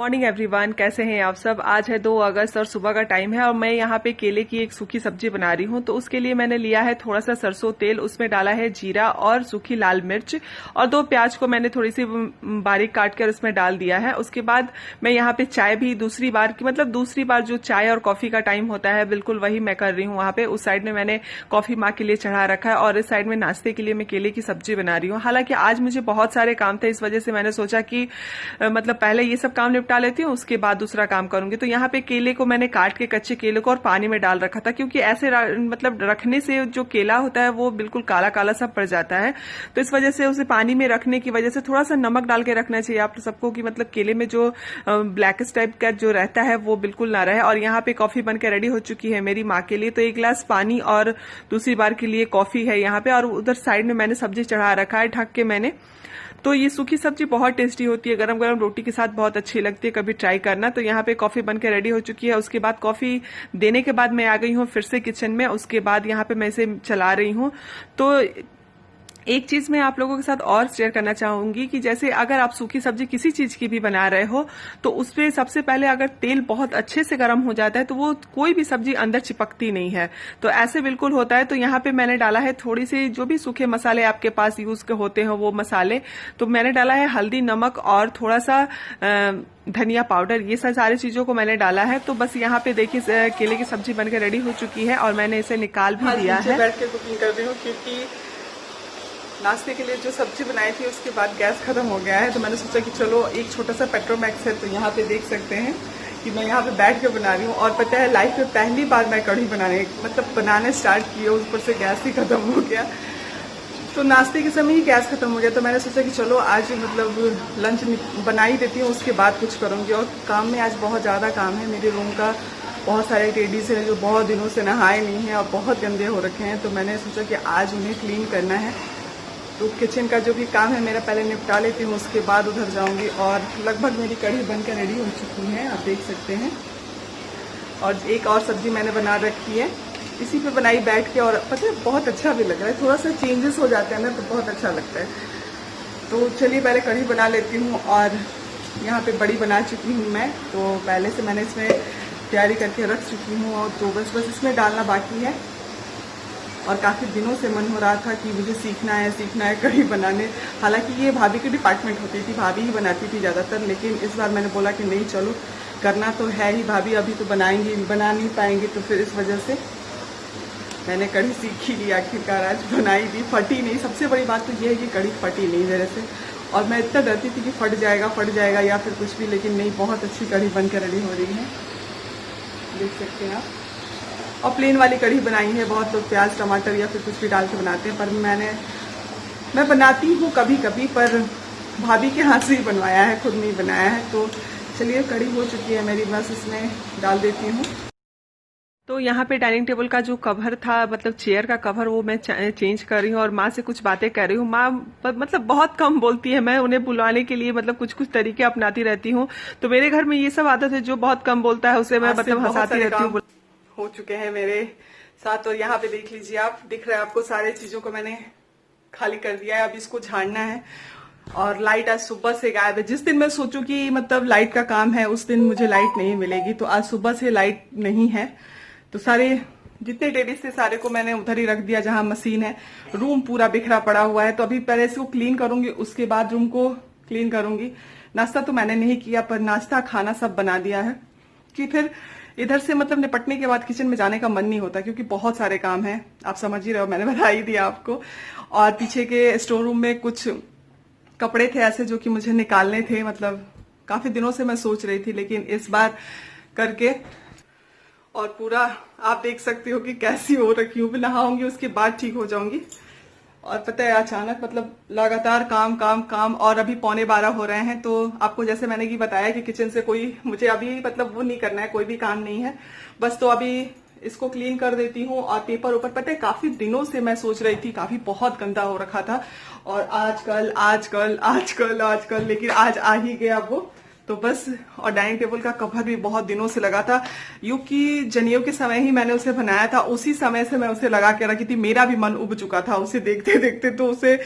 Morning everyone, कैसे हैं आप सब। आज है 2 अगस्त और सुबह का टाइम है और मैं यहाँ पे केले की एक सूखी सब्जी बना रही हूँ। तो उसके लिए मैंने लिया है थोड़ा सा सरसों तेल, उसमें डाला है जीरा और सूखी लाल मिर्च और 2 प्याज को मैंने थोड़ी सी बारीक काट कर उसमें डाल दिया है। उसके बाद मैं यहाँ पे चाय भी दूसरी बार जो चाय और कॉफी का टाइम होता है बिल्कुल वही मैं कर रही हूँ। वहां पे उस साइड में मैंने कॉफी माँ के लिए चढ़ा रखा है और इस साइड में नाश्ते के लिए मैं केले की सब्जी बना रही हूँ। हालांकि आज मुझे बहुत सारे काम थे, इस वजह से मैंने सोचा कि पहले ये सब काम निपटा लेती हूँ, उसके बाद दूसरा काम करूंगी। तो यहाँ पे केले को मैंने काट के कच्चे केले को और पानी में डाल रखा था, क्योंकि ऐसे रखने से जो केला होता है वो बिल्कुल काला काला सा पड़ जाता है। तो इस वजह से उसे पानी में रखने की वजह से थोड़ा सा नमक डाल के रखना चाहिए आप सबको, कि केले में जो ब्लैकिश टाइप का जो रहता है वो बिल्कुल ना रहे। और यहाँ पे कॉफी बनकर रेडी हो चुकी है मेरी माँ के लिए। तो 1 गिलास पानी और दूसरी बार के लिए कॉफी है यहाँ पे, और उधर साइड में मैंने सब्जी चढ़ा रखा है ढक के मैंने। तो ये सूखी सब्जी बहुत टेस्टी होती है, गरम गरम रोटी के साथ बहुत अच्छी लगती है, कभी ट्राई करना। तो यहाँ पे कॉफी बनकर रेडी हो चुकी है। उसके बाद कॉफी देने के बाद मैं आ गई हूँ फिर से किचन में। उसके बाद यहाँ पे मैं इसे चला रही हूँ। तो एक चीज मैं आप लोगों के साथ और शेयर करना चाहूंगी कि जैसे अगर आप सूखी सब्जी किसी चीज की भी बना रहे हो तो उसपे सबसे पहले अगर तेल बहुत अच्छे से गर्म हो जाता है तो वो कोई भी सब्जी अंदर चिपकती नहीं है। तो ऐसे बिल्कुल होता है। तो यहाँ पे मैंने डाला है थोड़ी सी जो भी सूखे मसाले आपके पास यूज के होते हैं वो मसाले। तो मैंने डाला है हल्दी, नमक और थोड़ा सा धनिया पाउडर। ये सारी चीजों को मैंने डाला है। तो बस यहाँ पे देखिए केले की सब्जी बनकर रेडी हो चुकी है और मैंने इसे निकाल भी दिया है। बैठ के कुकिंग कर रही हूँ क्योंकि नाश्ते के लिए जो सब्जी बनाई थी उसके बाद गैस खत्म हो गया है। तो मैंने सोचा कि चलो एक छोटा सा पेट्रोमैक्स है, तो यहाँ पे देख सकते हैं कि मैं यहाँ पे बैठ के बना रही हूँ। और पता है लाइफ में पहली बार मैं कढ़ी बनाने स्टार्ट की है, ऊपर से गैस ही खत्म हो गया। तो नाश्ते के समय ही गैस खत्म हो गया। तो मैंने सोचा कि चलो आज लंच बना ही देती हूँ, उसके बाद कुछ करूँगी। और काम में आज बहुत ज़्यादा काम है। मेरे रूम का बहुत सारे टेडीज हैं जो बहुत दिनों से नहाए नहीं हैं और बहुत गंदे हो रखे हैं। तो मैंने सोचा कि आज उन्हें क्लीन करना है। तो किचन का जो भी काम है मेरा पहले निपटा लेती हूँ, उसके बाद उधर जाऊंगी। और लगभग मेरी कढ़ी बनकर रेडी हो चुकी है, आप देख सकते हैं। और एक और सब्जी मैंने बना रखी है, इसी पे बनाई बैठ के। और पता है बहुत अच्छा भी लग रहा है, थोड़ा सा चेंजेस हो जाते हैं ना तो बहुत अच्छा लगता है। तो चलिए पहले कढ़ी बना लेती हूँ। और यहाँ पे बड़ी बना चुकी हूँ मैं, तो पहले से मैंने इसमें तैयारी करके रख चुकी हूँ। और तो बस इसमें डालना बाकी है। और काफ़ी दिनों से मन हो रहा था कि मुझे सीखना है कढ़ी बनाने। हालांकि ये भाभी की डिपार्टमेंट होती थी, भाभी ही बनाती थी ज़्यादातर, लेकिन इस बार मैंने बोला कि नहीं चलो करना तो है ही, भाभी अभी तो बना नहीं पाएंगी। तो फिर इस वजह से मैंने कढ़ी सीख ही ली आखिरकार, आज बनाई भी, फटी नहीं। सबसे बड़ी बात तो ये है कि कढ़ी फटी नहीं मेरे से। और मैं इतना डरती थी कि फट जाएगा या फिर कुछ भी, लेकिन नहीं, बहुत अच्छी कढ़ी बन कर रेडी हो रही है, देख सकते हैं आप। और प्लेन वाली कढ़ी बनाई है। बहुत लोग प्याज टमाटर या फिर कुछ भी डाल के बनाते हैं, पर मैं बनाती हूँ कभी कभी, पर भाभी के हाथ से ही बनवाया है, खुद नहीं बनाया है। तो चलिए कढ़ी हो चुकी है मेरी, बस इसमें डाल देती हूँ। तो यहाँ पे डाइनिंग टेबल का जो कवर था, चेयर का कवर, वो मैं चेंज कर रही हूँ और माँ से कुछ बातें कर रही हूँ। माँ बहुत कम बोलती है, मैं उन्हें बुलाने के लिए कुछ तरीके अपनाती रहती हूँ। तो मेरे घर में ये सब आदत है, जो बहुत कम बोलता है उसे मैं हंसाती रहती हूँ। हो चुके हैं मेरे साथ। और यहाँ पे देख लीजिए आप, दिख रहा है आपको, सारे चीजों को मैंने खाली कर दिया है। अब इसको झाड़ना है। और लाइट आज सुबह से गायब है। जिस दिन मैं सोचूं कि लाइट का काम है उस दिन मुझे लाइट नहीं मिलेगी। तो आज सुबह से लाइट नहीं है। तो सारे जितने टेडीज थे सारे को मैंने उधर ही रख दिया जहां मशीन है। रूम पूरा बिखरा पड़ा हुआ है। तो अभी पहले इसको क्लीन करूंगी, उसके बाद रूम को क्लीन करूंगी। नाश्ता तो मैंने नहीं किया, पर नाश्ता खाना सब बना दिया है कि फिर इधर से निपटने के बाद किचन में जाने का मन नहीं होता, क्योंकि बहुत सारे काम हैं, आप समझ ही रहे हो, मैंने बता ही दिया आपको। और पीछे के स्टोर रूम में कुछ कपड़े थे ऐसे जो कि मुझे निकालने थे, काफी दिनों से मैं सोच रही थी, लेकिन इस बार करके। और पूरा आप देख सकते हो कि कैसी हो रखी हूँ। नहाऊंगी उसके बाद ठीक हो जाऊंगी। और पता है अचानक लगातार काम काम काम। और अभी 11:15 हो रहे हैं। तो आपको जैसे मैंने की बताया कि किचन से कोई मुझे अभी वो नहीं करना है, कोई भी काम नहीं है बस। तो अभी इसको क्लीन कर देती हूँ। और पेपर ऊपर, पता है काफी दिनों से मैं सोच रही थी, काफी बहुत गंदा हो रखा था। और आजकल लेकिन आज आ ही गया वो। तो बस। और डाइनिंग टेबल का कवर भी बहुत दिनों से लगा था, क्योंकि जनेऊ के समय ही मैंने उसे बनाया था, उसी समय से मैं उसे लगा के रखी थी। मेरा भी मन उब चुका था उसे देखते देखते, तो उसे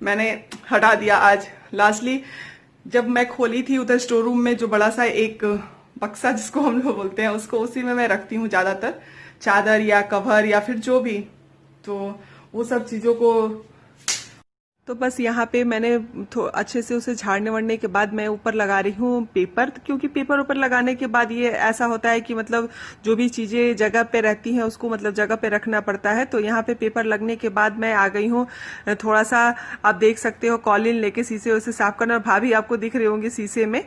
मैंने हटा दिया आज। लास्टली जब मैं खोली थी उधर स्टोर रूम में, जो बड़ा सा एक बक्सा जिसको हम लोग बोलते हैं, उसको उसी में मैं रखती हूँ ज्यादातर चादर या कवर या फिर जो भी, तो वो सब चीजों को। तो बस यहाँ पे मैंने अच्छे से उसे झाड़ने वड़ने के बाद मैं ऊपर लगा रही हूँ पेपर, क्योंकि पेपर ऊपर लगाने के बाद ये ऐसा होता है कि मतलब जो भी चीजें जगह पे रहती हैं उसको मतलब जगह पे रखना पड़ता है। तो यहाँ पे पेपर लगने के बाद मैं आ गई हूँ थोड़ा सा, आप देख सकते हो, कॉलिन लेके शीशे उसे साफ करना। भाभी आपको दिख रही होंगी शीशे में।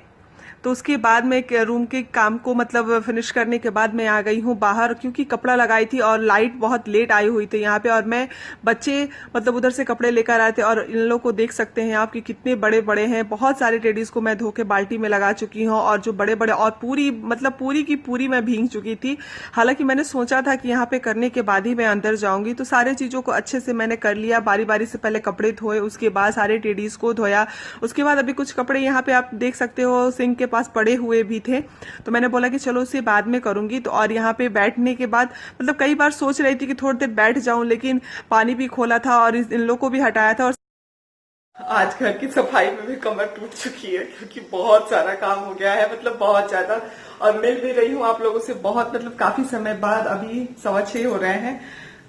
तो उसके बाद मैं रूम के काम को मतलब फिनिश करने के बाद मैं आ गई हूँ बाहर, क्योंकि कपड़ा लगाई थी और लाइट बहुत लेट आई हुई थी यहाँ पे, और मैं बच्चे मतलब उधर से कपड़े लेकर आए थे, और इन लोगों को देख सकते हैं आप कि कितने बड़े बड़े हैं। बहुत सारे टेडीज को मैं धो के बाल्टी में लगा चुकी हूँ, और जो बड़े बड़े, और पूरी मतलब पूरी की पूरी मैं भीग चुकी थी। हालांकि मैंने सोचा था कि यहाँ पे करने के बाद ही मैं अंदर जाऊंगी, तो सारे चीजों को अच्छे से मैंने कर लिया। बारी बारी से पहले कपड़े धोए, उसके बाद सारे टेडीज को धोया। उसके बाद अभी कुछ कपड़े यहाँ पे आप देख सकते हो सिंक के पास पड़े हुए भी थे, तो मैंने बोला कि चलो उसे बाद में करूंगी। तो और यहाँ पे बैठने के बाद मतलब कई बार सोच रही थी कि थोड़ी देर बैठ जाऊं, लेकिन पानी भी खोला था और इन लोगों को भी हटाया था, और आज घर की सफाई में भी कमर टूट चुकी है, क्योंकि बहुत सारा काम हो गया है, मतलब बहुत ज्यादा। और मिल भी रही हूँ आप लोगों से बहुत, मतलब काफी समय बाद, अभी 6:15 हो रहे हैं,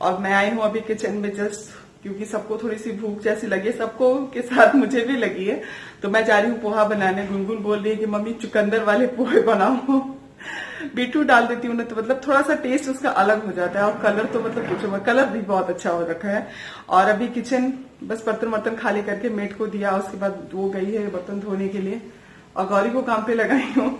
और मैं आई हूँ अभी किचन में जस्ट, क्योंकि सबको थोड़ी सी भूख जैसी लगी है, सबको के साथ मुझे भी लगी है। तो मैं जा रही हूँ पोहा बनाने। गुनगुन बोल रही है कि मम्मी चुकंदर वाले पोहे बनाओ। बीटरूट डाल देती हूँ ना, तो मतलब थोड़ा सा टेस्ट उसका अलग हो जाता है, और कलर तो मतलब पूछो, कलर भी बहुत अच्छा हो रखा है। और अभी किचन बस बर्तन वर्तन खाली करके मेड को दिया, उसके बाद वो गई है बर्तन धोने के लिए, और गौरी को काम पे लगाई हूँ।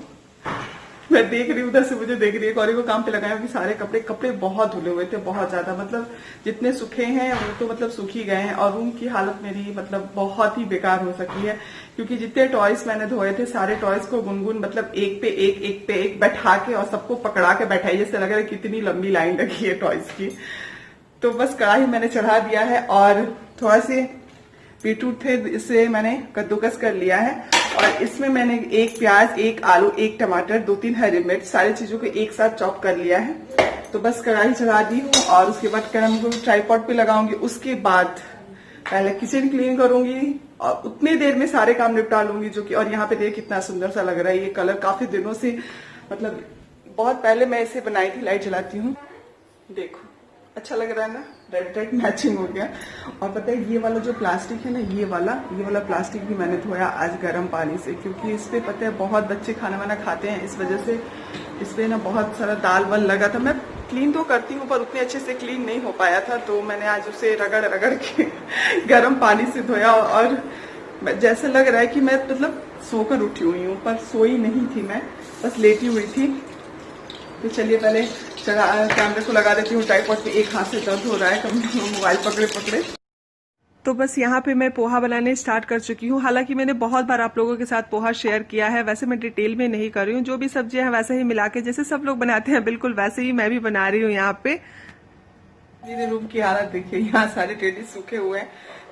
मैं देख रही हूँ उधर से, मुझे देख रही है, गौरी को काम पे लगाया कि सारे कपड़े बहुत धुले हुए थे, बहुत ज्यादा, मतलब जितने सूखे हैं वो तो मतलब सूख ही गए हैं। और रूम की हालत मेरी मतलब बहुत ही बेकार हो सकी है, क्योंकि जितने टॉयज मैंने धोए थे सारे टॉयज को गुनगुन मतलब एक पे एक बैठा के और सबको पकड़ा के बैठाई, जैसे लग रहा है कितनी लंबी लाइन लगी है टॉयज की। तो बस कढ़ाई मैंने चढ़ा दिया है, और थोड़ा से बीटरूट थे इसे मैंने कद्दूकस कर लिया है, और इसमें मैंने एक प्याज, एक आलू, एक टमाटर, 2-3 हरी मिर्च, सारी चीजों को एक साथ चॉप कर लिया है। तो बस कढ़ाई चढ़ा दी हूँ, और उसके बाद गरम को ट्राइपॉड पे लगाऊंगी। उसके बाद पहले किचन क्लीन करूंगी, और उतनी देर में सारे काम निपटा लूंगी, जो कि, और यहाँ पे देखिए कितना सुंदर सा लग रहा है ये कलर, काफी दिनों से, मतलब बहुत पहले मैं इसे बनाई थी। लाइट जलाती हूँ, देखो अच्छा लग रहा है ना, रेड रेड मैचिंग हो गया। और पता है ये वाला जो प्लास्टिक है ना, ये वाला प्लास्टिक भी मैंने धोया आज गर्म पानी से, क्योंकि इस पे पता है बहुत बच्चे खाना वाना खाते हैं, इस वजह से इस पे ना बहुत सारा दाल वाल लगा था। मैं क्लीन तो करती हूँ पर उतने अच्छे से क्लीन नहीं हो पाया था, तो मैंने आज उसे रगड़ रगड़ के गर्म पानी से धोया। और जैसा लग रहा है कि मैं मतलब सोकर उठी हुई हूँ, पर सोई नहीं थी मैं, बस लेटी हुई थी। तो चलिए पहले कैमरे को लगा देती हूँ ट्राइपॉड पे, एक हाथ से दर्द हो रहा है मोबाइल पकड़े पकड़े। तो बस यहाँ पे मैं पोहा बनाने स्टार्ट कर चुकी हूँ। हालांकि मैंने बहुत बार आप लोगों के साथ पोहा शेयर किया है, वैसे मैं डिटेल में नहीं कर रही हूँ, जो भी सब्जियां हैं वैसे ही मिला के जैसे सब लोग बनाते हैं बिल्कुल वैसे ही मैं भी बना रही हूँ यहाँ पे। मेरे रूम की हालत देखिए, यहाँ सारे टेडी सूखे हुए हैं,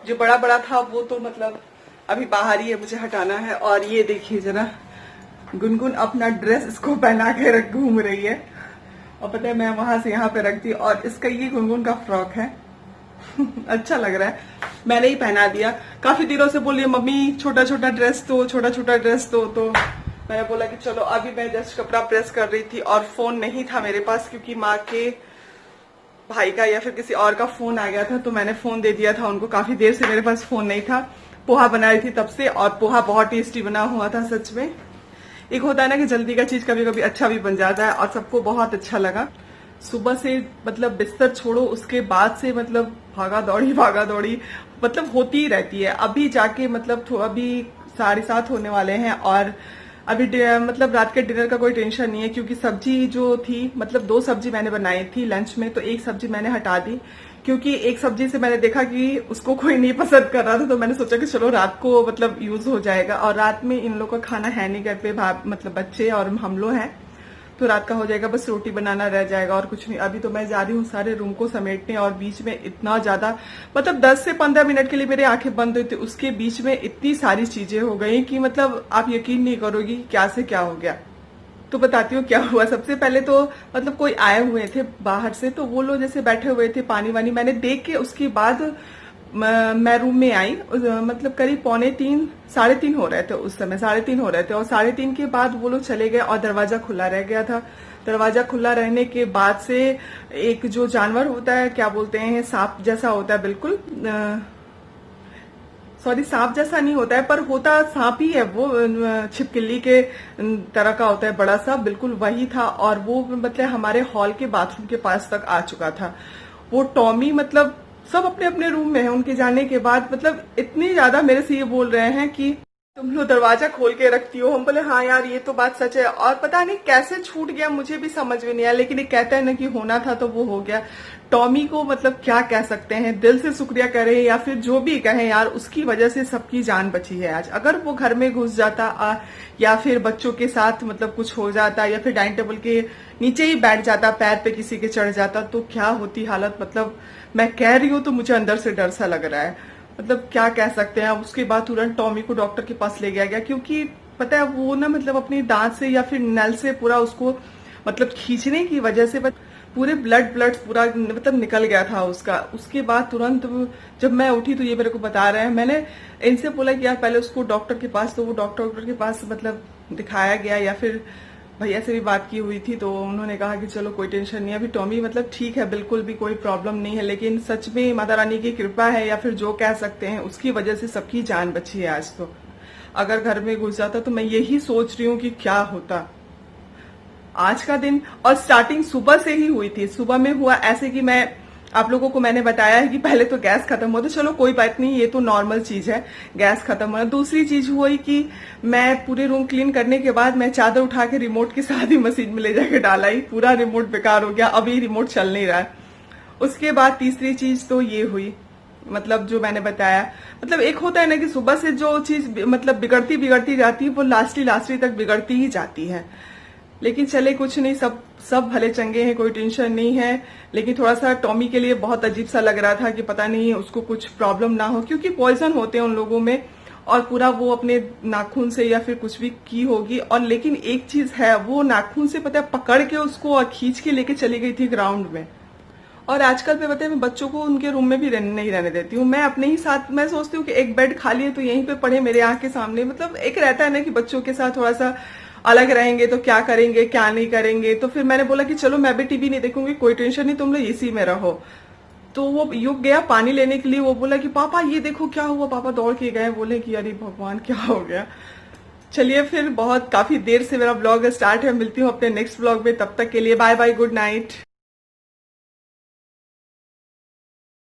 जो बड़ा बड़ा था वो तो मतलब अभी बाहर ही है, मुझे हटाना है। और ये देखिए जरा, गुनगुन अपना ड्रेस इसको पहना के रख घूम रही है, और पता है मैं वहां से यहाँ पे रख दी, और इसका ये गुनगुन का फ्रॉक है। अच्छा लग रहा है, मैंने ही पहना दिया। काफी दिनों से बोल रही है मम्मी छोटा छोटा ड्रेस दो, छोटा छोटा ड्रेस दो, तो मैंने बोला कि चलो। अभी मैं जस्ट कपड़ा प्रेस कर रही थी, और फोन नहीं था मेरे पास, क्योंकि माँ के भाई का या फिर किसी और का फोन आ गया था, तो मैंने फोन दे दिया था उनको। काफी देर से मेरे पास फोन नहीं था, पोहा बना रही थी तब से, और पोहा बहुत टेस्टी बना हुआ था सच में। एक होता है ना कि जल्दी का चीज कभी कभी अच्छा भी बन जाता है, और सबको बहुत अच्छा लगा। सुबह से मतलब बिस्तर छोड़ो, उसके बाद से मतलब भागा दौड़ी मतलब होती ही रहती है। अभी जाके मतलब अभी 7:30 होने वाले हैं, और अभी मतलब रात के डिनर का कोई टेंशन नहीं है, क्योंकि सब्जी जो थी मतलब 2 सब्जी मैंने बनाई थी लंच में, तो एक सब्जी मैंने हटा दी, क्योंकि एक सब्जी से मैंने देखा कि उसको कोई नहीं पसंद कर रहा था, तो मैंने सोचा कि चलो रात को मतलब यूज हो जाएगा। और रात में इन लोगों का खाना है नहीं घर पे, मतलब बच्चे और हम लोग हैं, तो रात का हो जाएगा, बस रोटी बनाना रह जाएगा और कुछ नहीं। अभी तो मैं जा रही हूँ सारे रूम को समेटने, और बीच में इतना ज्यादा मतलब 10 से 15 मिनट के लिए मेरी आंखें बंद हुई थी, उसके बीच में इतनी सारी चीजें हो गई कि मतलब आप यकीन नहीं करोगी क्या से क्या हो गया। तो बताती हूँ क्या हुआ। सबसे पहले तो मतलब कोई आए हुए थे बाहर से, तो वो लोग जैसे बैठे हुए थे, पानी वानी मैंने देख के उसके बाद मैं रूम में आई, मतलब करीब 2:45 3:30 हो रहे थे उस समय, 3:30 हो रहे थे। और 3:30 के बाद वो लोग चले गए और दरवाजा खुला रह गया था। दरवाजा खुला रहने के बाद से एक जो जानवर होता है, क्या बोलते हैं, सांप जैसा होता है बिल्कुल, सॉरी सांप जैसा नहीं होता है, पर होता सांप ही है वो, छिपकली के तरह का होता है, बड़ा सा, बिल्कुल वही था। और वो मतलब हमारे हॉल के बाथरूम के पास तक आ चुका था। वो टॉमी मतलब सब अपने अपने रूम में है उनके जाने के बाद, मतलब इतनी ज्यादा मेरे से ये बोल रहे हैं कि तुम लोग दरवाजा खोल के रखती हो। हम बोले हाँ यार ये तो बात सच है, और पता नहीं कैसे छूट गया, मुझे भी समझ में नहीं आया, लेकिन ये कहते हैं ना कि होना था तो वो हो गया। टॉमी को मतलब क्या कह सकते हैं, दिल से शुक्रिया करें या फिर जो भी कहें यार, उसकी वजह से सबकी जान बची है आज। अगर वो घर में घुस जाता या फिर बच्चों के साथ मतलब कुछ हो जाता, या फिर डाइनिंग टेबल के नीचे ही बैठ जाता, पैर पे किसी के चढ़ जाता, तो क्या होती हालत। मतलब मैं कह रही हूँ तो मुझे अंदर से डर सा लग रहा है, मतलब क्या कह सकते हैं। उसके बाद तुरंत टॉमी को डॉक्टर के पास ले गया, क्योंकि पता है वो ना मतलब अपनी दांत से या फिर नल से पूरा उसको मतलब खींचने की वजह से पूरे ब्लड पूरा मतलब निकल गया था उसका। उसके बाद तुरंत जब मैं उठी तो ये मेरे को बता रहे हैं, मैंने इनसे बोला कि यार पहले उसको डॉक्टर के पास, तो वो डॉक्टर के पास मतलब दिखाया गया, या फिर भैया से भी बात की हुई थी, तो उन्होंने कहा कि चलो कोई टेंशन नहीं है, अभी टॉमी मतलब ठीक है, बिल्कुल भी कोई प्रॉब्लम नहीं है। लेकिन सच में माता रानी की कृपा है, या फिर जो कह सकते हैं, उसकी वजह से सबकी जान बची है आज। तो अगर घर में घुस जाता तो मैं यही सोच रही हूँ कि क्या होता आज का दिन। और स्टार्टिंग सुबह से ही हुई थी, सुबह में हुआ ऐसे कि मैं आप लोगों को मैंने बताया है कि पहले तो गैस खत्म हुआ, तो चलो कोई बात नहीं, ये तो नॉर्मल चीज है, गैस खत्म होना। दूसरी चीज हुई कि मैं पूरे रूम क्लीन करने के बाद मैं चादर उठा के रिमोट के साथ ही मशीन में ले जाके डाला ही, पूरा रिमोट बेकार हो गया, अभी रिमोट चल नहीं रहा है। उसके बाद तीसरी चीज तो ये हुई, मतलब जो मैंने बताया, मतलब एक होता है ना कि सुबह से जो चीज मतलब बिगड़ती बिगड़ती जाती है, वो लास्टली तक बिगड़ती ही जाती है। लेकिन चले कुछ नहीं, सब भले चंगे हैं, कोई टेंशन नहीं है। लेकिन थोड़ा सा टॉमी के लिए बहुत अजीब सा लग रहा था कि पता नहीं उसको कुछ प्रॉब्लम ना हो, क्योंकि पॉइजन होते हैं उन लोगों में, और पूरा वो अपने नाखून से या फिर कुछ भी की होगी। और लेकिन एक चीज है, वो नाखून से पता है पकड़ के उसको और खींच के लेके चली गई थी ग्राउंड में। और आजकल पे पता है मैं बच्चों को उनके रूम में भी नहीं रहने देती हूँ, मैं अपने ही साथ, मैं सोचती हूँ कि एक बेड खाली है तो यहीं पे पढ़े मेरे आंख के सामने। मतलब एक रहता है ना कि बच्चों के साथ थोड़ा सा अलग रहेंगे तो क्या करेंगे क्या नहीं करेंगे। तो फिर मैंने बोला कि चलो मैं भी टीवी नहीं देखूंगी, कोई टेंशन नहीं, तुम लोग इसी में रहो। तो वो युग गया पानी लेने के लिए, वो बोला कि पापा ये देखो क्या हुआ, पापा दौड़ के गए, बोले कि अरे भगवान क्या हो गया। चलिए फिर बहुत काफी देर से मेरा ब्लॉग स्टार्ट है, मिलती हूँ अपने नेक्स्ट ब्लॉग में, तब तक के लिए बाय बाय, गुड नाइट।